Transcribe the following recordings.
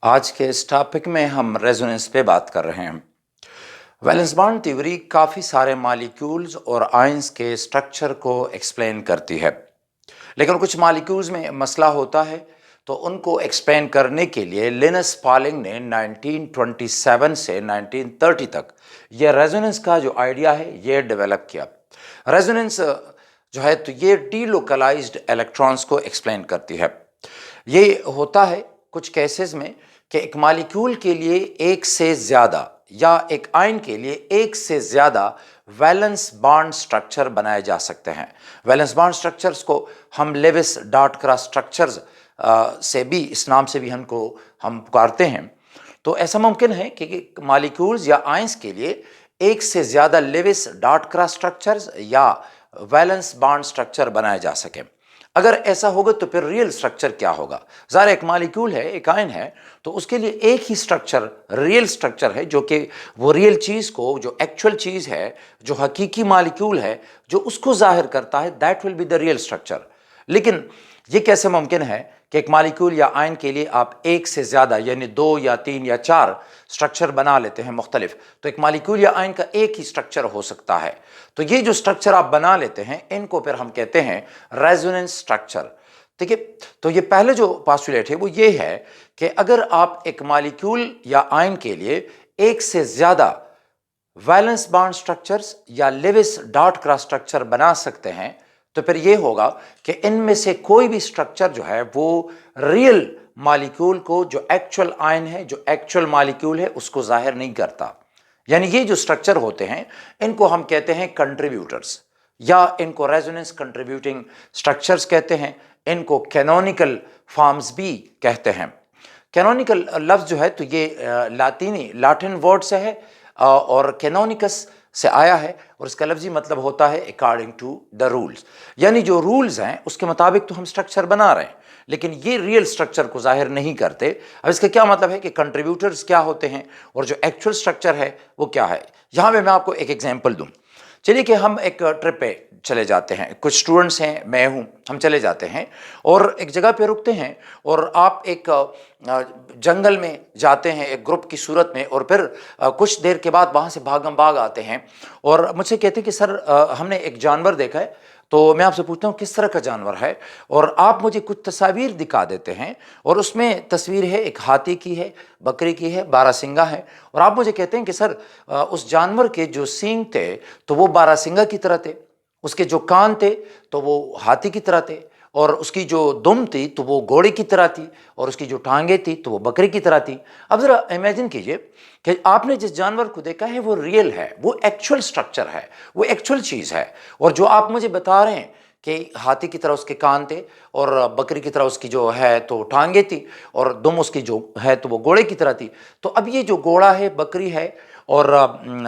आज के इस टॉपिक में हम रेजोनेंस पे बात कर रहे हैं। वैलेंस बॉन्ड थ्योरी काफ़ी सारे मॉलिक्यूल्स और आयंस के स्ट्रक्चर को एक्सप्लेन करती है, लेकिन कुछ मॉलिक्यूल्स में मसला होता है, तो उनको एक्सप्लेन करने के लिए लिनस पॉलिंग ने 1927 से 1930 तक ये रेजोनेंस का जो आइडिया है ये डेवलप किया। रेजोनेंस जो है तो ये डीलोकलाइज्ड इलेक्ट्रॉन्स को एक्सप्लेन करती है। ये होता है कुछ केसेस में कि एक मॉलिक्यूल के लिए एक से ज़्यादा या एक आयन के लिए एक से ज़्यादा वैलेंस बॉन्ड स्ट्रक्चर बनाए जा सकते हैं। वैलेंस बॉन्ड स्ट्रक्चर्स को हम लेविस डॉट क्रॉस स्ट्रक्चर्स से भी, इस नाम से भी हम पुकारते हैं। तो ऐसा मुमकिन है कि मॉलिक्यूल्स या आयंस के लिए एक से ज़्यादा लेविस डॉट क्रॉस स्ट्रक्चर्स या वैलेंस बॉन्ड स्ट्रक्चर बनाए जा सके। अगर ऐसा होगा तो फिर रियल स्ट्रक्चर क्या होगा? ज़ाहिर एक मॉलिक्यूल है, एक आयन है, तो उसके लिए एक ही स्ट्रक्चर रियल स्ट्रक्चर है, जो कि वो रियल चीज़ को, जो एक्चुअल चीज़ है, जो हकीकी मॉलिक्यूल है, जो उसको जाहिर करता है, that will be the real structure. लेकिन ये कैसे मुमकिन है कि एक मॉलिक्यूल या आयन के लिए आप एक से ज़्यादा यानी 2 या 3 या 4 स्ट्रक्चर बना लेते हैं मुख्तलिफ? तो एक मॉलिक्यूल या आयन का एक ही स्ट्रक्चर हो सकता है। तो ये जो स्ट्रक्चर आप बना लेते हैं, इनको फिर हम कहते हैं रेजोनेंस स्ट्रक्चर। ठीक है, तो ये पहले जो पोस्टुलेट है वो ये है कि अगर आप एक मॉलिक्यूल या आयन के लिए एक से ज़्यादा वैलेंस बॉन्ड स्ट्रक्चर्स या लेविस डॉट क्रॉस स्ट्रक्चर बना सकते हैं, तो फिर ये होगा कि इनमें से कोई भी स्ट्रक्चर जो है वो रियल मॉलिक्यूल को, जो एक्चुअल आयन है, जो एक्चुअल मॉलिक्यूल है, उसको जाहिर नहीं करता। यानी ये जो स्ट्रक्चर होते हैं इनको हम कहते हैं कंट्रीब्यूटर्स, या इनको रेजोनेंस कंट्रीब्यूटिंग स्ट्रक्चर्स कहते हैं। इनको कैनोनिकल फॉर्म्स भी कहते हैं। कैनोनिकल लफ्ज़ जो है तो ये लाटिन वर्ड से है और कैनोनिकस से आया है, और इसका लफ्ज़ी मतलब होता है अकॉर्डिंग टू द रूल्स। यानी जो रूल्स हैं उसके मुताबिक तो हम स्ट्रक्चर बना रहे हैं, लेकिन ये रियल स्ट्रक्चर को जाहिर नहीं करते। अब इसका क्या मतलब है कि कंट्रीब्यूटर्स क्या होते हैं और जो एक्चुअल स्ट्रक्चर है वो क्या है। यहाँ पे मैं आपको एक एग्जांपल दूँ। चलिए कि हम एक ट्रिप पे चले जाते हैं, कुछ स्टूडेंट्स हैं, मैं हूँ, हम चले जाते हैं और एक जगह पे रुकते हैं, और आप एक जंगल में जाते हैं एक ग्रुप की सूरत में, और फिर कुछ देर के बाद वहाँ से भागम भाग आते हैं और मुझसे कहते हैं कि सर हमने एक जानवर देखा है। तो मैं आपसे पूछता हूँ किस तरह का जानवर है, और आप मुझे कुछ तस्वीर दिखा देते हैं, और उसमें तस्वीर है एक हाथी की है, बकरी की है, बारहसिंगा है, और आप मुझे कहते हैं कि सर उस जानवर के जो सींग थे तो वो बारहसिंगा की तरह थे, उसके जो कान थे तो वो हाथी की तरह थे, और उसकी जो दुम थी तो वो घोड़े की तरह थी, और उसकी जो टांगे थी तो वो बकरी की तरह थी। अब ज़रा इमेजिन कीजिए कि आपने जिस जानवर को देखा है वो रियल है, वो एक्चुअल स्ट्रक्चर है, वो एक्चुअल चीज़ है, और जो आप मुझे बता रहे हैं कि हाथी की तरह उसके कान थे और बकरी की तरह उसकी जो है तो टांगे थी, और दुम उसकी जो है तो वो घोड़े की तरह थी। तो अब ये जो घोड़ा है, बकरी है और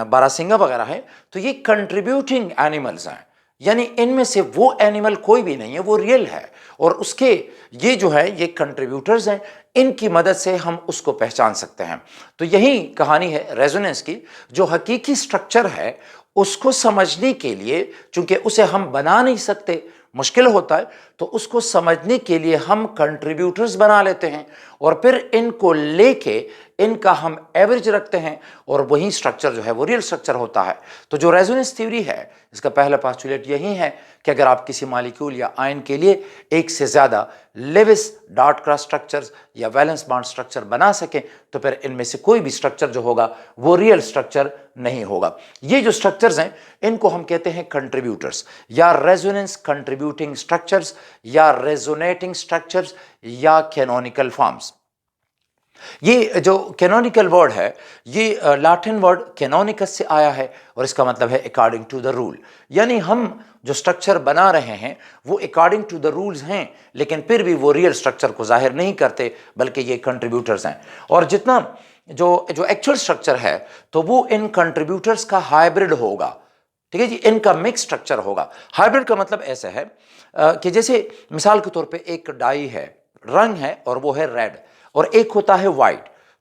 बारहसिंगा वगैरह है, तो ये कंट्रीब्यूटिंग एनिमल्स हैं, यानी इनमें से वो एनिमल कोई भी नहीं है, वो रियल है, और उसके ये जो है ये कंट्रीब्यूटर्स हैं, इनकी मदद से हम उसको पहचान सकते हैं। तो यही कहानी है रेजोनेंस की। जो हकीकी स्ट्रक्चर है उसको समझने के लिए, चूंकि उसे हम बना नहीं सकते, मुश्किल होता है, तो उसको समझने के लिए हम कंट्रीब्यूटर्स बना लेते हैं, और फिर इनको लेके इनका हम एवरेज रखते हैं, और वही स्ट्रक्चर जो है वो रियल स्ट्रक्चर होता है। तो जो रेजोनेंस थ्योरी है इसका पहला पोस्टुलेट यही है कि अगर आप किसी मॉलिक्यूल या आयन के लिए एक से ज़्यादा लेविस डॉट क्रॉस स्ट्रक्चर्स या वैलेंस बॉन्ड स्ट्रक्चर बना सकें, तो फिर इनमें से कोई भी स्ट्रक्चर जो होगा वो रियल स्ट्रक्चर नहीं होगा। ये जो स्ट्रक्चर्स हैं इनको हम कहते हैं कंट्रीब्यूटर्स, या रेजोनेंस कंट्रीब्यूटिंग स्ट्रक्चर्स, या रेजोनेटिंग स्ट्रक्चर्स, या कैनोनिकल फॉर्म्स। ये जो कैनोनिकल वर्ड है ये लैटिन वर्ड कैनोनिकस से आया है, और इसका मतलब है अकॉर्डिंग टू द रूल। यानी हम जो स्ट्रक्चर बना रहे हैं वो अकॉर्डिंग टू द रूल्स हैं, लेकिन फिर भी वो रियल स्ट्रक्चर को जाहिर नहीं करते, बल्कि ये कंट्रीब्यूटर्स हैं। और जितना जो जो एक्चुअल स्ट्रक्चर है तो वो इन कंट्रीब्यूटर्स का हाइब्रिड होगा। ठीक है जी, इनका मिक्स स्ट्रक्चर होगा। हाइब्रिड का मतलब ऐसा है कि जैसे मिसाल के तौर पे एक डाई है, रंग है और वो है रेड, और एक होता है वाइट।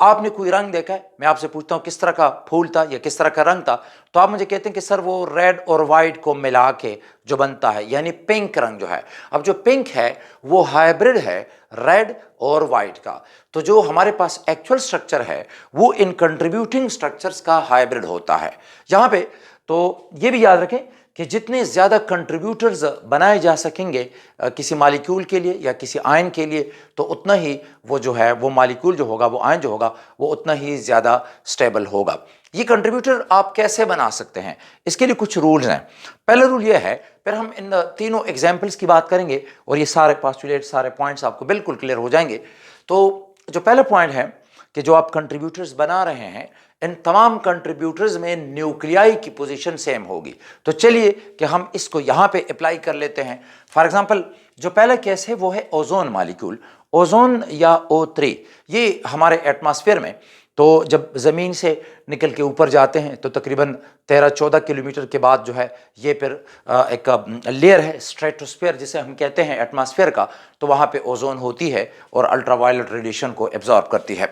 आपने कोई रंग देखा है, मैं आपसे पूछता हूँ किस तरह का फूल था या किस तरह का रंग था, तो आप मुझे कहते हैं कि सर वो रेड और वाइट को मिला के जो बनता है, यानी पिंक रंग जो है। अब जो पिंक है वो हाइब्रिड है रेड और वाइट का। तो जो हमारे पास एक्चुअल स्ट्रक्चर है वो इन कंट्रीब्यूटिंग स्ट्रक्चर्स का हाइब्रिड होता है यहाँ पे। तो ये भी याद रखें कि जितने ज़्यादा कंट्रीब्यूटर्स बनाए जा सकेंगे किसी मालिक्यूल के लिए या किसी आयन के लिए, तो उतना ही वो जो है वो मालिक्यूल जो होगा, वो आयन जो होगा, वो उतना ही ज़्यादा स्टेबल होगा। ये कंट्रीब्यूटर आप कैसे बना सकते हैं, इसके लिए कुछ रूल्स हैं। पहला रूल ये है, फिर हम इन तीनों एग्जाम्पल्स की बात करेंगे और ये सारे पॉस्टुलेट, सारे पॉइंट्स आपको बिल्कुल क्लियर हो जाएंगे। तो जो पहला पॉइंट है कि जो आप कंट्रीब्यूटर्स बना रहे हैं, इन तमाम कंट्रीब्यूटर्स में न्यूक्लियाई की पोजीशन सेम होगी। तो चलिए कि हम इसको यहाँ पे अप्लाई कर लेते हैं। फॉर एग्जांपल जो पहला केस है वो है ओजोन मालिक्यूल, ओजोन या O3। ये हमारे एटमॉस्फेयर में, तो जब ज़मीन से निकल के ऊपर जाते हैं तो तकरीबन 13-14 किलोमीटर के बाद जो है ये फिर एक लेयर है स्ट्रेटोस्फेयर जिसे हम कहते हैं एटमॉस्फेयर का, तो वहाँ पे ओजोन होती है और अल्ट्रावायलेट रेडिएशन को एब्जॉर्ब करती है।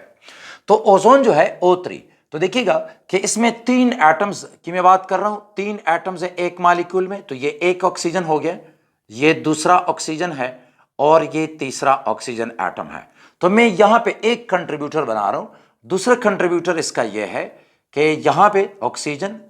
तो ओजोन जो है O3, तो देखिएगा कि इसमें 3 एटम्स की मैं बात कर रहा हूं, 3 एटम्स है एक मॉलिक्यूल में। तो ये एक ऑक्सीजन हो गया, ये दूसरा ऑक्सीजन है और ये तीसरा ऑक्सीजन एटम है। तो मैं यहां पे एक कंट्रीब्यूटर बना रहा हूं। दूसरा कंट्रीब्यूटर इसका यह है कि यहां पे ऑक्सीजन,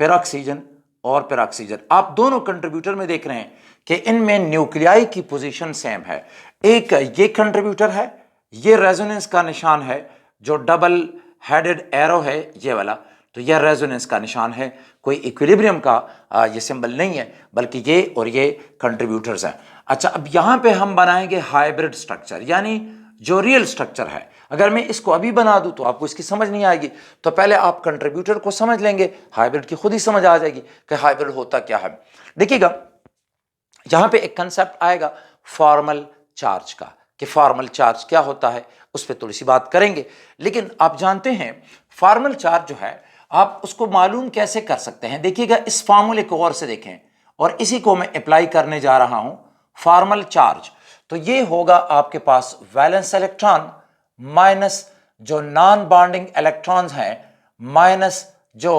फिर ऑक्सीजन और फिर ऑक्सीजन। आप दोनों कंट्रीब्यूटर में देख रहे हैं कि इनमें न्यूक्लियाई की पोजीशन सेम है। एक ये कंट्रीब्यूटर है, ये रेजोनेंस का निशान है, जो डबल हेडेड एरो है ये वाला, तो यह रेजोनेंस का निशान है, कोई इक्विलिब्रियम का ये सिंबल नहीं है, बल्कि ये और ये कंट्रीब्यूटर्स हैं। अच्छा, अब यहाँ पे हम बनाएंगे हाइब्रिड स्ट्रक्चर, यानी जो रियल स्ट्रक्चर है। अगर मैं इसको अभी बना दूं तो आपको इसकी समझ नहीं आएगी, तो पहले आप कंट्रीब्यूटर को समझ लेंगे, हाइब्रिड की खुद ही समझ आ जाएगी कि हाइब्रिड होता क्या है। देखिएगा यहाँ पे एक कंसेप्ट आएगा फॉर्मल चार्ज का, कि फॉर्मल चार्ज क्या होता है, उस पर थोड़ी सी बात करेंगे। लेकिन आप जानते हैं फॉर्मल चार्ज जो है आप उसको मालूम कैसे कर सकते हैं। देखिएगा इस फार्मूले को गौर से देखें और इसी को मैं अप्लाई करने जा रहा हूं, फॉर्मल चार्ज। तो ये होगा आपके पास वैलेंस इलेक्ट्रॉन माइनस जो नॉन बॉन्डिंग इलेक्ट्रॉन्स हैं माइनस जो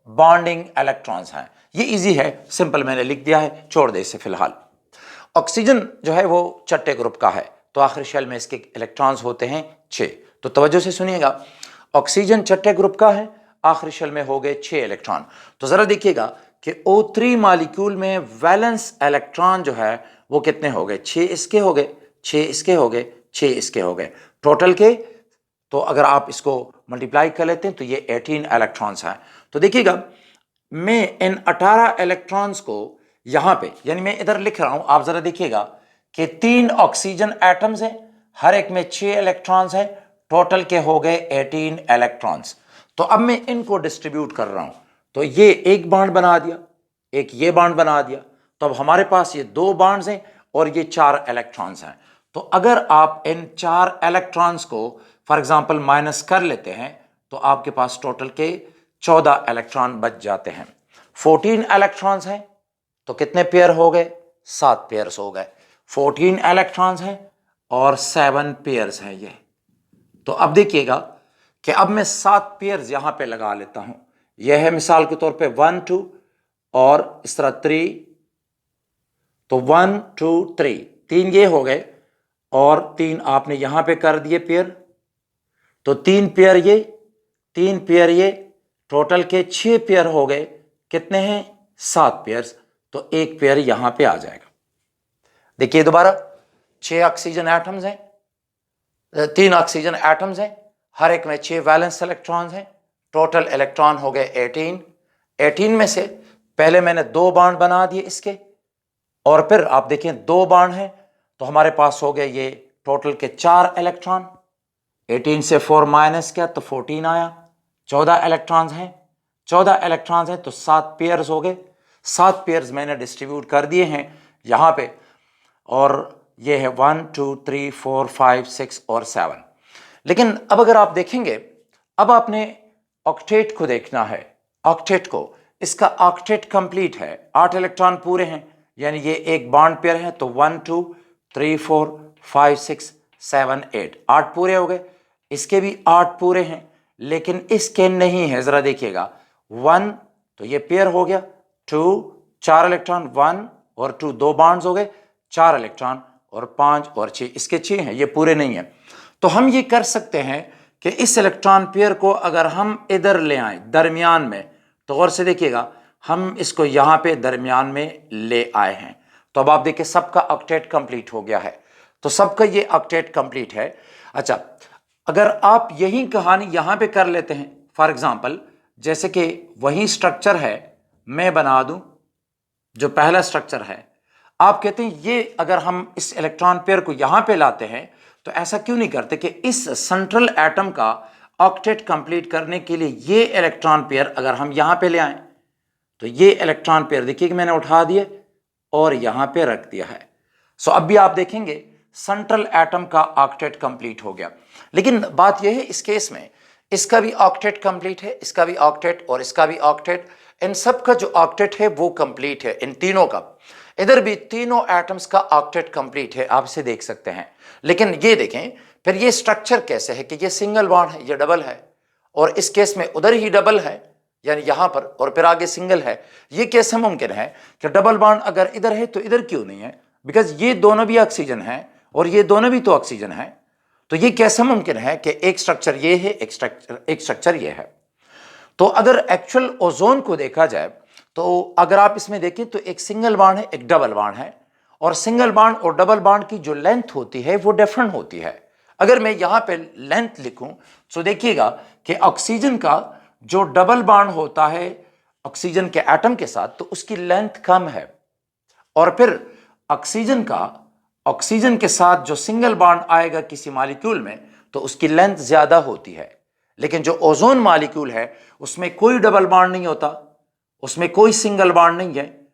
बॉन्डिंग इलेक्ट्रॉन्स हैं। ये इजी है, सिंपल मैंने लिख दिया है, छोड़ दे इसे फिलहाल। ऑक्सीजन जो है वो छठे ग्रुप का है, तो आखिरी शेल में इसके इलेक्ट्रॉन्स होते हैं 6। तो तवज्जो से सुनिएगा, ऑक्सीजन छठे ग्रुप का है, आखिरी शेल में हो गए 6 इलेक्ट्रॉन। तो जरा देखिएगा कि O3 मॉलिक्यूल में वैलेंस इलेक्ट्रॉन जो है वो कितने हो गए, 6 इसके हो गए, 6 इसके हो गए, 6 इसके हो गए टोटल के। तो अगर आप इसको मल्टीप्लाई कर लेते हैं तो ये 18 इलेक्ट्रॉन्स हैं। तो देखिएगा मैं इन 18 इलेक्ट्रॉन्स को यहां पे, यानी मैं इधर लिख रहा हूं, आप जरा देखिएगा कि 3 ऑक्सीजन एटम्स हैं, हर एक में 6 इलेक्ट्रॉन्स हैं, टोटल के हो गए 18 इलेक्ट्रॉन्स। तो अब मैं इनको डिस्ट्रीब्यूट कर रहा हूं, तो ये एक बॉन्ड बना दिया, एक ये बॉन्ड बना दिया, तो अब हमारे पास ये 2 बॉन्ड्स हैं और ये 4 इलेक्ट्रॉन्स हैं। तो अगर आप इन 4 इलेक्ट्रॉन्स को फॉर एग्जांपल माइनस कर लेते हैं तो आपके पास टोटल के 14 इलेक्ट्रॉन बच जाते हैं। 14 इलेक्ट्रॉन्स हैं तो कितने पेयर हो गए, 7 पेयर्स हो गए। 14 इलेक्ट्रॉन्स हैं और 7 पेयर्स हैं ये। तो अब देखिएगा कि अब मैं 7 पेयर्स यहां पे लगा लेता हूं। यह है मिसाल के तौर पे 1 2 और इस तरह 3, तो 1 2 3, 3 ये हो गए और 3 आपने यहां पे कर दिए पेयर, तो 3 पेयर ये, 3 पेयर ये, टोटल के 6 पेयर हो गए। कितने हैं, 7 पेयर्स, तो एक पेयर यहां पे आ जाएगा। देखिए दोबारा 6 ऑक्सीजन एटम्स हैं, 3 ऑक्सीजन एटम्स हैं, हर एक में 6 वैलेंस इलेक्ट्रॉन्स हैं, टोटल इलेक्ट्रॉन हो गए 18। 18 में से पहले मैंने 2 बॉन्ड बना दिए इसके, और फिर आप देखें 2 बॉन्ड हैं तो हमारे पास हो गए ये टोटल के 4 इलेक्ट्रॉन। 18 से 4 माइनस किया तो 14 आया, 14 इलेक्ट्रॉन्स हैं, 14 इलेक्ट्रॉन्स हैं तो 7 पेयर्स हो गए। 7 पेयर्स मैंने डिस्ट्रीब्यूट कर दिए हैं यहाँ पे, और ये है 1 2 3 4 5 6 और 7। लेकिन अब अगर आप देखेंगे, अब आपने ऑक्टेट को देखना है। ऑक्टेट को, इसका ऑक्टेट कंप्लीट है, 8 इलेक्ट्रॉन पूरे हैं, यानी ये एक बॉन्ड पेयर है, तो 1 2 3 4 5 6 7 8, 8 पूरे हो गए। इसके भी 8 पूरे हैं, लेकिन इसके नहीं है। जरा देखिएगा, 1 तो ये पेयर हो गया, 2 4 इलेक्ट्रॉन, 1 और 2 2 बॉन्ड्स हो गए, 4 इलेक्ट्रॉन, और 5 और 6, इसके 6 हैं, ये पूरे नहीं है। तो हम ये कर सकते हैं कि इस इलेक्ट्रॉन पेयर को अगर हम इधर ले आए दरमियान में, तो गौर से देखिएगा, हम इसको यहां पे दरमियान में ले आए हैं, तो अब आप देखिए सबका ऑक्टेट कंप्लीट हो गया है। तो सबका ये ऑक्टेट कंप्लीट है। अच्छा, अगर आप यही कहानी यहां पे कर लेते हैं, फॉर एग्जांपल जैसे कि वही स्ट्रक्चर है, मैं बना दूं जो पहला स्ट्रक्चर है, आप कहते हैं ये अगर हम इस इलेक्ट्रॉन पेयर को यहां पे लाते हैं, तो ऐसा क्यों नहीं करते कि इस सेंट्रल एटम का ऑक्टेट कंप्लीट करने के लिए ये इलेक्ट्रॉन पेयर अगर हम यहां पे ले आए, तो ये इलेक्ट्रॉन पेयर देखिए कि मैंने उठा दिए और यहां पे रख दिया है। सो अब भी आप देखेंगे सेंट्रल एटम का ऑक्टेट कंप्लीट हो गया। लेकिन बात यह है इस केस में इसका भी ऑक्टेट कंप्लीट है, इसका भी ऑक्टेट और इसका भी ऑक्टेट, इन सब का जो ऑक्टेट है वो कंप्लीट है, इन तीनों का। इधर भी तीनों एटम्स का ऑक्टेट कंप्लीट है, आप इसे देख सकते हैं। लेकिन ये देखें फिर ये स्ट्रक्चर कैसे है कि ये सिंगल बॉन्ड है, ये डबल है, और इस केस में उधर ही डबल है यानी यहां पर, और फिर आगे सिंगल है। ये कैसे मुमकिन है कि डबल बॉन्ड अगर इधर है तो इधर क्यों नहीं है? बिकॉज ये दोनों भी ऑक्सीजन है और ये दोनों भी तो ऑक्सीजन है। तो ये कैसे मुमकिन है कि एक स्ट्रक्चर ये है, एक स्ट्रक्चर ये है? तो अगर एक्चुअल ओजोन को देखा जाए, तो अगर आप इसमें देखें तो एक सिंगल बॉन्ड है, एक डबल बॉन्ड है, और सिंगल बॉन्ड और डबल बॉन्ड की जो लेंथ होती है वो डिफरेंट होती है। अगर मैं यहां पे लेंथ लिखूं तो देखिएगा कि ऑक्सीजन का जो डबल बॉन्ड होता है ऑक्सीजन के एटम के साथ, तो उसकी लेंथ कम है, और फिर ऑक्सीजन के साथ जो सिंगल बॉन्ड आएगा किसी मॉलिक्यूल में, तो उसकी लेंथ ज्यादा होती है। लेकिन जो ओजोन मॉलिक्यूल है उसमें कोई डबल बॉन्ड नहीं होता, उसमें कोई सिंगल बॉन्ड नहीं है,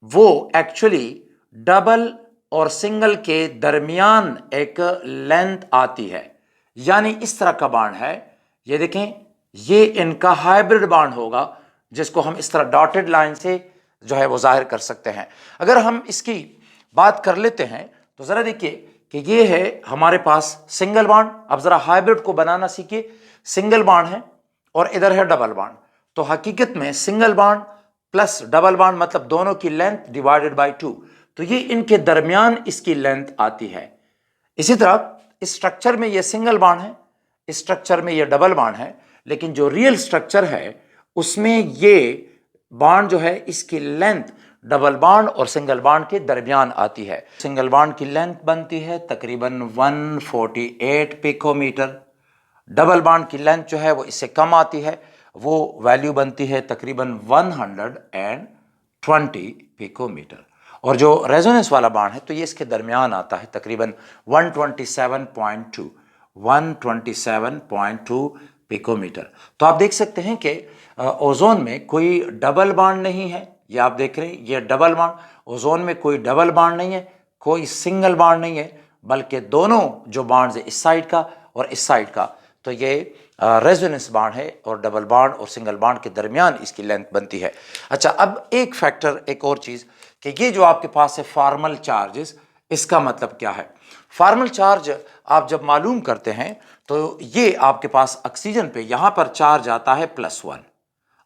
वो एक्चुअली डबल और सिंगल के दरमियान एक लेंथ आती है, यानी इस तरह का बॉन्ड है। ये देखें, ये इनका हाइब्रिड बॉन्ड होगा, जिसको हम इस तरह डॉटेड लाइन से जो है वो जाहिर कर सकते हैं। अगर हम इसकी बात कर लेते हैं तो जरा देखिए कि ये है हमारे पास सिंगल बॉन्ड। अब जरा हाइब्रिड को बनाना सीखिए। सिंगल बॉन्ड है और इधर है डबल बॉन्ड, तो हकीकत में single bond plus double bond मतलब दोनों की लेंथ डिवाइडेड बाय 2, तो ये इनके दरमियान इसकी लेंथ आती है। इसी तरह इस स्ट्रक्चर में ये सिंगल बॉन्ड है, इस स्ट्रक्चर में ये डबल बॉन्ड है, लेकिन जो रियल स्ट्रक्चर है उसमें ये बॉन्ड जो है इसकी लेंथ डबल बॉन्ड और सिंगल बॉन्ड के दरमियान आती है। सिंगल बॉन्ड की लेंथ बनती है तकरीबन 148 पिकोमीटर, डबल बॉन्ड की लेंथ जो है वो इससे कम आती है, वो वैल्यू बनती है तकरीबन 120 पिकोमीटर। और जो रेजोनेंस वाला बॉन्ड है तो ये इसके दरमियान आता है तकरीबन 127.2 पिकोमीटर। तो आप देख सकते हैं कि ओजोन में कोई डबल बॉन्ड नहीं है, ये आप देख रहे हैं, ये डबल बॉन्ड, ओजोन में कोई डबल बॉन्ड नहीं है, कोई सिंगल बॉन्ड नहीं है, बल्कि दोनों जो बॉन्ड्स है इस साइड का और इस साइड का, तो ये रेजोनेंस बॉन्ड है और डबल बॉन्ड और सिंगल बॉन्ड के दरमियान इसकी लेंथ बनती है। अच्छा, अब एक फैक्टर, एक और चीज़ कि ये जो आपके पास है फॉर्मल चार्जेस, इसका मतलब क्या है? फॉर्मल चार्ज आप जब मालूम करते हैं तो ये आपके पास ऑक्सीजन पे यहाँ पर चार्ज आता है +1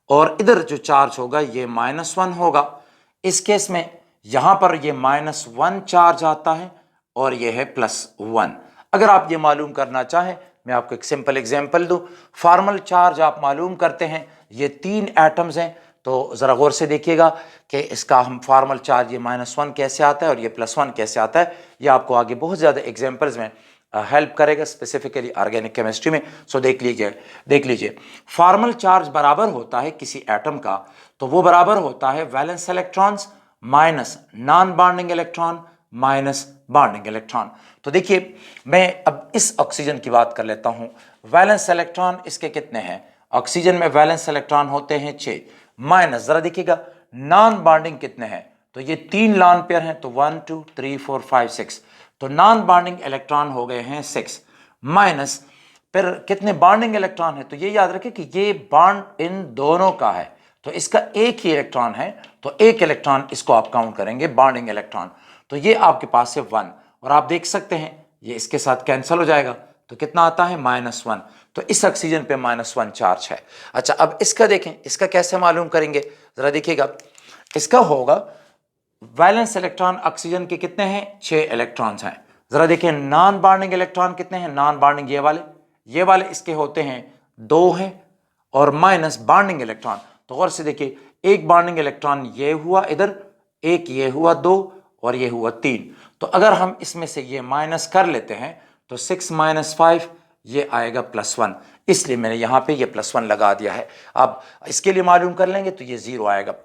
और इधर जो चार्ज होगा ये -1 होगा। इस केस में यहाँ पर ये -1 चार्ज आता है और ये है +1। अगर आप ये मालूम करना चाहें, मैं आपको एक सिंपल एग्जांपल दूं। फॉर्मल चार्ज आप मालूम करते हैं, ये 3 एटम्स हैं, तो ज़रा गौर से देखिएगा कि इसका हम फॉर्मल चार्ज ये -1 कैसे आता है और ये +1 कैसे आता है। ये आपको आगे बहुत ज़्यादा एग्जांपल्स में हेल्प करेगा, स्पेसिफिकली ऑर्गेनिक केमिस्ट्री में। सो देख लीजिए फॉर्मल चार्ज बराबर होता है किसी एटम का, तो वो बराबर होता है valence electrons minus non bonding electron minus bonding electron. तो देखिए मैं अब इस ऑक्सीजन की बात कर लेता हूं। वैलेंस इलेक्ट्रॉन इसके कितने हैं? ऑक्सीजन में वैलेंस इलेक्ट्रॉन होते हैं 6, माइनस जरा देखिएगा नॉन बॉन्डिंग कितने हैं, तो ये 3 लॉन पेयर हैं, तो 1 2 3 4 5 6, तो नॉन बॉन्डिंग इलेक्ट्रॉन हो गए हैं 6, माइनस फिर कितने बॉन्डिंग इलेक्ट्रॉन है, तो ये याद रखें कि ये बॉन्ड इन दोनों का है, तो इसका एक ही इलेक्ट्रॉन है, तो एक इलेक्ट्रॉन इसको आप काउंट करेंगे बॉन्डिंग इलेक्ट्रॉन, तो ये आपके पास है 1। और आप देख सकते हैं ये इसके साथ कैंसिल हो जाएगा, तो कितना आता है -1, तो इस ऑक्सीजन पे -1 चार्ज है। अच्छा, अब इसका देखें, इसका कैसे मालूम करेंगे, जरा देखिएगा। इसका होगा वैलेंस इलेक्ट्रॉन ऑक्सीजन के कितने हैं, 6 इलेक्ट्रॉन्स हैं। जरा देखिए नॉन बॉन्डिंग इलेक्ट्रॉन कितने हैं, नॉन बॉन्डिंग ये वाले इसके होते हैं 2 हैं, और माइनस बॉन्डिंग इलेक्ट्रॉन, तो गौर से देखिए एक बॉन्डिंग इलेक्ट्रॉन ये हुआ इधर, एक ये हुआ 2 और ये हुआ 3। तो अगर हम इसमें से ये माइनस कर लेते हैं तो 6 - 5 ये आएगा +1, इसलिए मैंने यहां पे ये +1 लगा दिया है। अब इसके लिए मालूम कर लेंगे तो ये 0 आएगा।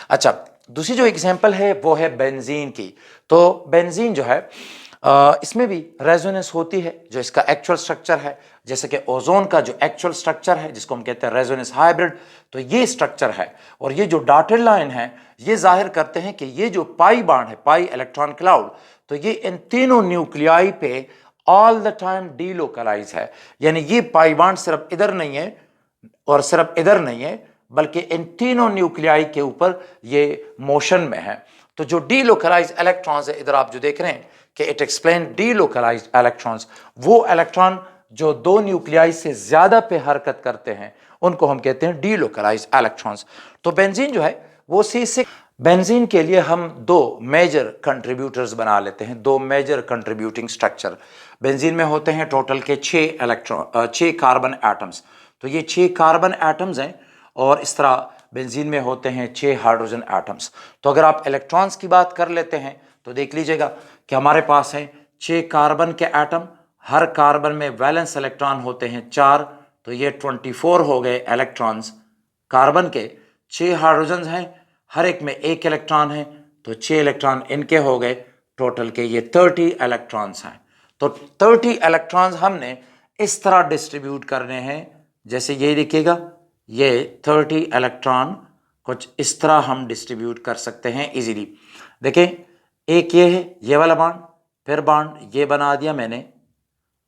अच्छा, दूसरी जो एग्जांपल है वो है बेंजीन की। तो बेंजीन जो है इसमें भी रेजोनेंस होती है, जो इसका एक्चुअल स्ट्रक्चर है, जैसे कि ओजोन का जो एक्चुअल स्ट्रक्चर है जिसको हम कहते हैं रेजोनेंस हाइब्रिड, तो ये स्ट्रक्चर है। और ये जो डॉटेड लाइन है ये जाहिर करते हैं कि ये जो पाई बॉन्ड है, पाई इलेक्ट्रॉन क्लाउड, तो ये इन तीनों न्यूक्लियाई पे ऑल द टाइम डीलोकलाइज है। यानी ये पाई बॉन्ड सिर्फ इधर नहीं है और सिर्फ इधर नहीं है, बल्कि इन तीनों न्यूक्लियाई के ऊपर ये मोशन में है। तो जो डीलोकलाइज इलेक्ट्रॉन्स है, इधर आप जो देख रहे हैं कि इट एक्सप्लेन डीलोकलाइज इलेक्ट्रॉन्स, वो इलेक्ट्रॉन जो 2 न्यूक्लियाई से ज्यादा पे हरकत करते हैं उनको हम कहते हैं डीलोकलाइज इलेक्ट्रॉन्स। तो बेंजीन जो है वो C6। बेंजीन के लिए हम 2 मेजर कंट्रीब्यूटर्स बना लेते हैं, 2 मेजर कंट्रीब्यूटिंग स्ट्रक्चर। बेंजीन में होते हैं टोटल के 6 कार्बन एटम्स, तो ये 6 कार्बन एटम्स हैं, और इस तरह बेंजीन में होते हैं 6 हाइड्रोजन एटम्स। तो अगर आप इलेक्ट्रॉन्स की बात कर लेते हैं तो देख लीजिएगा कि हमारे पास है 6 कार्बन के एटम, हर कार्बन में वैलेंस इलेक्ट्रॉन होते हैं 4, तो ये 24 हो गए इलेक्ट्रॉन्स कार्बन के। 6 हाइड्रोजन हैं, हर एक में 1 इलेक्ट्रॉन है, तो 6 इलेक्ट्रॉन इनके हो गए, टोटल के ये 30 इलेक्ट्रॉन्स हैं। तो 30 इलेक्ट्रॉन्स हमने इस तरह डिस्ट्रीब्यूट करने हैं, जैसे ये देखिएगा, ये 30 इलेक्ट्रॉन कुछ इस तरह हम डिस्ट्रीब्यूट कर सकते हैं इजीली। देखें, एक ये है, ये वाला बॉन्ड, फिर बॉन्ड ये बना दिया मैंने,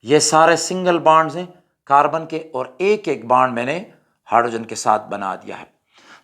ये सारे सिंगल बॉन्ड्स हैं कार्बन के, और एक एक बॉन्ड मैंने हाइड्रोजन के साथ बना दिया है।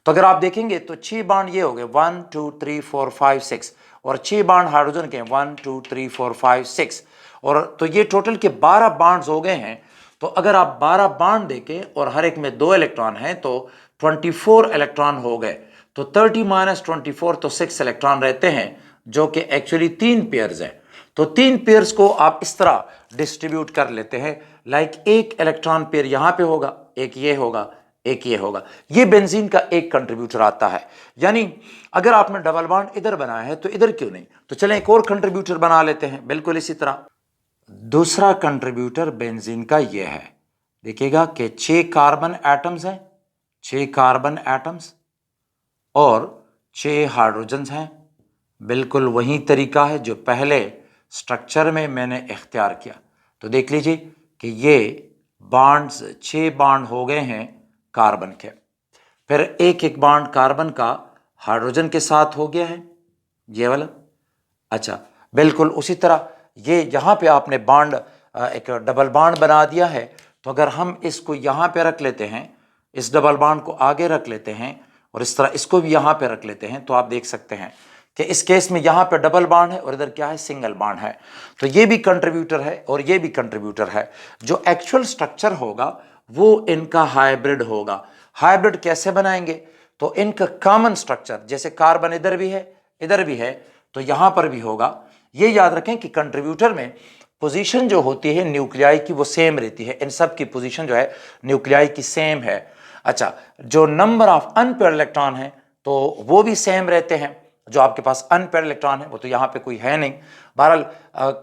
तो अगर आप देखेंगे तो 6 बॉन्ड ये हो गए 1 2 3 4 5 6, और 6 बॉन्ड हाइड्रोजन के 1 2 3 4 5 6, और तो ये टोटल के 12 बॉन्ड्स हो गए हैं। तो अगर आप 12 बॉन्ड देके और हर एक में 2 इलेक्ट्रॉन हैं तो 24 इलेक्ट्रॉन हो गए। तो 30 - 24 तो 6 इलेक्ट्रॉन रहते हैं, जो कि एक्चुअली 3 पेयर्स हैं। तो 3 पेयर्स को आप इस तरह डिस्ट्रीब्यूट कर लेते हैं, लाइक एक इलेक्ट्रॉन पेयर यहाँ पे होगा, एक ये होगा, एक ये होगा। ये बेंजीन का एक कंट्रीब्यूटर आता है। यानी अगर आपने डबल बॉन्ड इधर बनाया है तो इधर क्यों नहीं, तो चलें एक और कंट्रीब्यूटर बना लेते हैं बिल्कुल इसी तरह। दूसरा कंट्रीब्यूटर बेंजीन का ये है, देखिएगा कि 6 कार्बन एटम्स हैं, 6 कार्बन एटम्स और 6 हाइड्रोजन्स हैं। बिल्कुल वही तरीका है जो पहले स्ट्रक्चर में मैंने इख्तियार किया। तो देख लीजिए कि ये बॉन्ड्स 6 बॉन्ड हो गए हैं कार्बन के, फिर एक एक बॉन्ड कार्बन का हाइड्रोजन के साथ हो गया है, ये वाला। अच्छा, बिल्कुल उसी तरह ये यहाँ पे आपने बॉन्ड एक डबल बॉन्ड बना दिया है, तो अगर हम इसको यहाँ पे रख लेते हैं, इस डबल बॉन्ड को आगे रख लेते हैं और इस तरह इसको भी यहाँ पे रख लेते हैं, तो आप देख सकते हैं कि इस केस में यहाँ पे डबल बॉन्ड है और इधर क्या है, सिंगल बॉन्ड है। तो ये भी कंट्रीब्यूटर है और ये भी कंट्रीब्यूटर है। जो एक्चुअल स्ट्रक्चर होगा वो इनका हाइब्रिड होगा। हाइब्रिड कैसे बनाएंगे, तो इनका कॉमन स्ट्रक्चर, जैसे कार्बन इधर भी है इधर भी है, तो यहाँ पर भी होगा। ये याद रखें कि कंट्रीब्यूटर में पोजीशन जो होती है न्यूक्लियाई की वो सेम रहती है, इन सब की पोजीशन जो है न्यूक्लियाई की सेम है। अच्छा, जो नंबर ऑफ अनपेयर्ड इलेक्ट्रॉन है तो वो भी सेम रहते हैं। जो आपके पास अनपेयर्ड इलेक्ट्रॉन है वो तो यहाँ पे कोई है नहीं। बहरहाल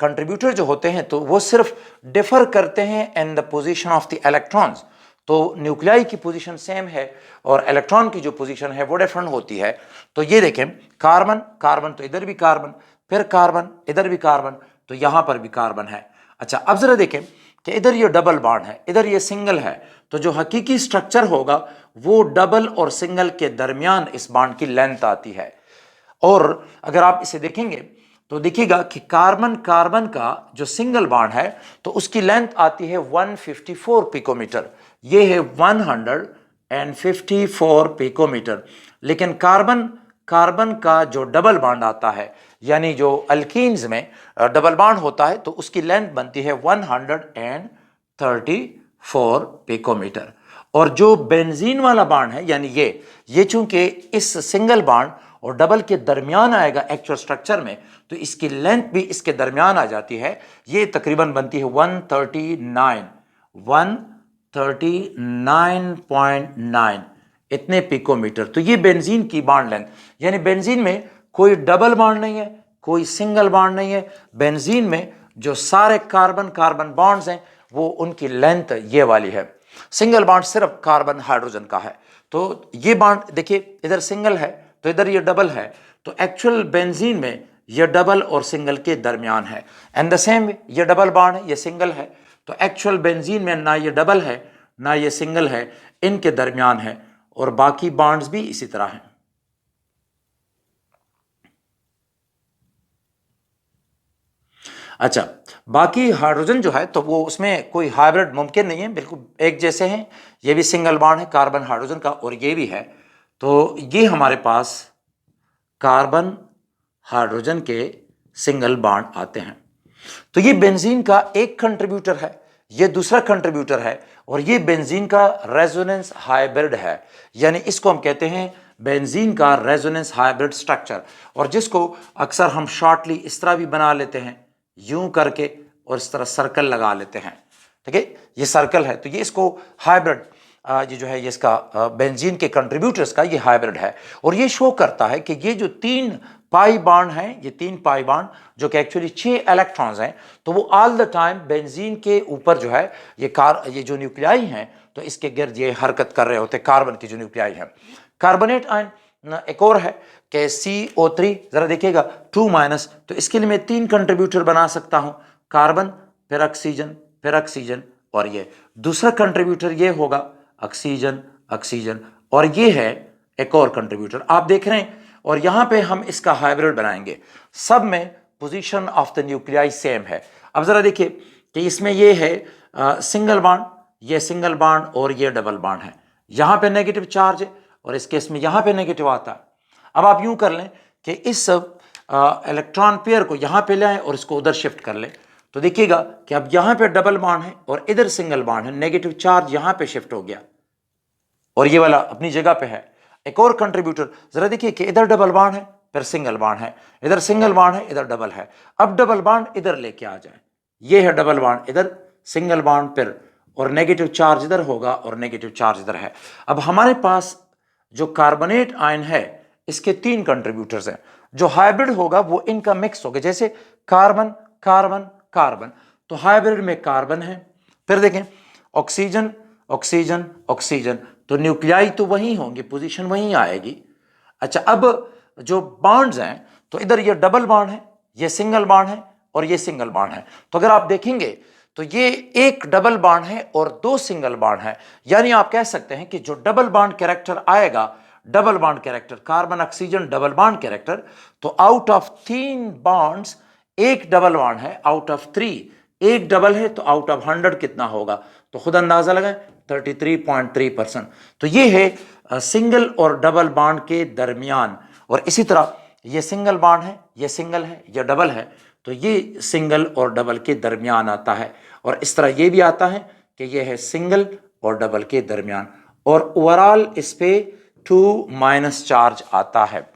कंट्रीब्यूटर जो होते हैं तो वो सिर्फ डिफर करते हैं in the position of the electrons. तो न्यूक्लियाई की पोजीशन सेम है और इलेक्ट्रॉन की जो पोजीशन है वो डिफरेंट होती है। तो ये देखें, कार्बन कार्बन तो इधर भी कार्बन, फिर कार्बन इधर भी कार्बन, तो यहाँ पर भी कार्बन है। अच्छा, अब जरा देखें कि इधर ये डबल बॉन्ड है, इधर ये सिंगल है, तो जो हकीकी स्ट्रक्चर होगा वो डबल और सिंगल के दरमियान इस बॉन्ड की लेंथ आती है। और अगर आप इसे देखेंगे तो देखिएगा कि कार्बन कार्बन का जो सिंगल बॉन्ड है तो उसकी लेंथ आती है 154 पिकोमीटर, ये है 154 पिकोमीटर। लेकिन कार्बन कार्बन का जो डबल बॉन्ड आता है, यानी जो अल्कीन्स में डबल बॉन्ड होता है, तो उसकी लेंथ बनती है 34 पिकोमीटर। और जो बेंजीन वाला बॉन्ड है, यानी ये चूंकि इस सिंगल बॉन्ड और डबल के दरमियान आएगा एक्चुअल स्ट्रक्चर में, तो इसकी लेंथ भी इसके दरमियान आ जाती है। ये तकरीबन बनती है 139.9 इतने पिकोमीटर। तो ये बेंजीन की बॉन्ड लेंथ, यानी बेंजीन में कोई डबल बॉन्ड नहीं है, कोई सिंगल बॉन्ड नहीं है। बेंजीन में जो सारे कार्बन कार्बन बॉन्ड्स हैं वो उनकी लेंथ ये वाली है। सिंगल बॉन्ड सिर्फ कार्बन हाइड्रोजन का है। तो ये बॉन्ड देखिए, इधर सिंगल है तो इधर ये डबल है, तो एक्चुअल बेंजीन में ये डबल और सिंगल के दरमियान है। एंड द सेम ये डबल बॉन्ड है, ये सिंगल है, तो एक्चुअल बेंजीन में ना ये डबल है ना ये सिंगल है, इनके दरमियान है। और बाकी बॉन्ड्स भी इसी तरह हैं। अच्छा, बाकी हाइड्रोजन जो है तो वो उसमें कोई हाइब्रिड मुमकिन नहीं है, बिल्कुल एक जैसे हैं। ये भी सिंगल बॉन्ड है कार्बन हाइड्रोजन का और ये भी है। तो ये हमारे पास कार्बन हाइड्रोजन के सिंगल बॉन्ड आते हैं। तो ये बेंजीन का एक कंट्रीब्यूटर है, ये दूसरा कंट्रीब्यूटर है, और ये बेंजीन का रेजोनेंस हाइब्रिड है। यानी इसको हम कहते हैं बेंजीन का रेजोनेंस हाइब्रिड स्ट्रक्चर, और जिसको अक्सर हम शॉर्टली इस तरह भी बना लेते हैं, यूं करके, और इस तरह सर्कल लगा लेते हैं। ठीक है, ये सर्कल है, तो ये इसको हाइब्रिड, ये जो है ये इसका बेंजीन के कंट्रीब्यूटर्स का ये हाइब्रिड है। और ये शो करता है कि ये जो 3 पाई बॉन्ड हैं, ये 3 पाई बॉन्ड जो कि एक्चुअली 6 इलेक्ट्रॉन्स हैं, तो वो ऑल द टाइम बेंजीन के ऊपर जो है ये जो न्यूक्लियाई हैं, तो इसके गिर्द ये हरकत कर रहे होते, कार्बन की जो न्यूक्लियाई हैं। कार्बोनेट आयन एक और है कि CO3, जरा देखिएगा 2-, तो इसके लिए मैं 3 कंट्रीब्यूटर बना सकता हूं, कार्बन फिर ऑक्सीजन फिर ऑक्सीजन, और ये दूसरा कंट्रीब्यूटर ये होगा ऑक्सीजन ऑक्सीजन, और ये है एक और कंट्रीब्यूटर आप देख रहे हैं। और यहां पे हम इसका हाइब्रिड बनाएंगे। सब में position of the nuclei same है। अब जरा देखिए कि इसमें ये है सिंगल बॉन्ड, ये सिंगल बॉन्ड और ये डबल बॉन्ड है। यहां पे नेगेटिव चार्ज है और इस केस में यहां पे नेगेटिव आता है। अब आप यूं कर लें कि इस इलेक्ट्रॉन पेयर को यहां पे ले आए और इसको उधर शिफ्ट कर लें, तो देखिएगा कि अब यहां पे डबल बॉन्ड है और इधर सिंगल बॉन्ड है, नेगेटिव चार्ज यहां पे शिफ्ट हो गया और ये वाला अपनी जगह पे है। एक और कंट्रीब्यूटर, जरा देखिए कि इधर डबल बॉन्ड है फिर सिंगल बॉन्ड है, इधर सिंगल बॉन्ड है इधर डबल है। अब डबल बॉन्ड इधर लेके आ जाए, ये है डबल बॉन्ड, इधर सिंगल बॉन्ड फिर, और नेगेटिव चार्ज इधर होगा और नेगेटिव चार्ज इधर है। अब हमारे पास जो कार्बोनेट आयन है इसके 3 कंट्रीब्यूटर्स हैं। जो हाइब्रिड होगा वो इनका मिक्स होगा, जैसे कार्बन कार्बन कार्बन, तो हाइब्रिड में कार्बन है, फिर देखें ऑक्सीजन ऑक्सीजन ऑक्सीजन, तो न्यूक्लियाई तो वही होंगे, पोजीशन वही आएगी। अच्छा, अब जो बॉन्ड्स हैं तो इधर ये डबल बॉन्ड है, ये सिंगल बॉन्ड है और ये सिंगल बॉन्ड है। तो अगर आप देखेंगे तो ये एक डबल बॉन्ड है और 2 सिंगल बॉन्ड है। यानी आप कह सकते हैं कि जो डबल बॉन्ड कैरेक्टर आएगा, double bond character carbon oxygen double bond character, तो आउट ऑफ 3 बॉन्ड्स एक डबल बॉन्ड है, आउट ऑफ 3 एक डबल है, तो आउट ऑफ 100 कितना होगा, तो खुद अंदाजा लगाएं 33.3%। तो ये है सिंगल और डबल बॉन्ड के दरमियान। और इसी तरह ये सिंगल बॉन्ड है, ये सिंगल है, ये डबल है, तो ये सिंगल और डबल के दरमियान आता है। और इस तरह ये भी आता है कि ये है सिंगल और डबल के दरमियान, और ओवरऑल इस पे 2- चार्ज आता है।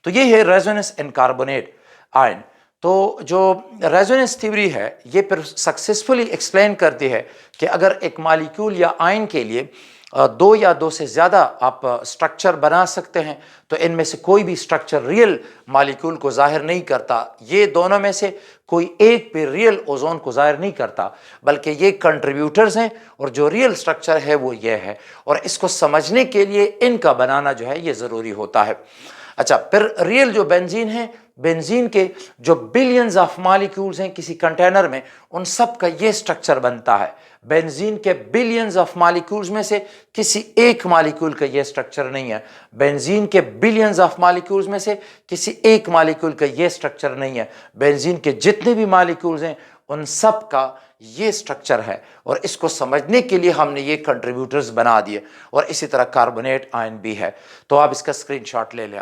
तो ये है रेजोनेंस इन कार्बोनेट आयन। तो जो रेजोनेंस थ्योरी है ये फिर सक्सेसफुली एक्सप्लेन करती है कि अगर एक मॉलिक्यूल या आयन के लिए 2 या 2 से ज़्यादा आप स्ट्रक्चर बना सकते हैं, तो इनमें से कोई भी स्ट्रक्चर रियल मॉलिक्यूल को जाहिर नहीं करता। ये दोनों में से कोई एक भी रियल ओजोन को जाहिर नहीं करता, बल्कि ये कंट्रीब्यूटर्स हैं, और जो रियल स्ट्रक्चर है वो ये है। और इसको समझने के लिए इनका बनाना जो है ये ज़रूरी होता है। अच्छा, फिर रियल जो बेंजीन है, बेंजीन के जो बिलियंस ऑफ मॉलिक्यूल्स हैं किसी कंटेनर में, उन सब का ये स्ट्रक्चर बनता है। बेंजीन के बिलियंस ऑफ मॉलिक्यूल्स में से किसी एक मॉलिक्यूल का ये स्ट्रक्चर नहीं है। बेंजीन के बिलियंस ऑफ मॉलिक्यूल्स में से किसी एक मॉलिक्यूल का ये स्ट्रक्चर नहीं है। बेंजीन के जितने भी मॉलिक्यूल्स हैं उन सब का ये स्ट्रक्चर है, और इसको समझने के लिए हमने ये कंट्रीब्यूटर्स बना दिए। और इसी तरह कार्बोनेट आयन भी है। तो आप इसका स्क्रीनशॉट ले लें।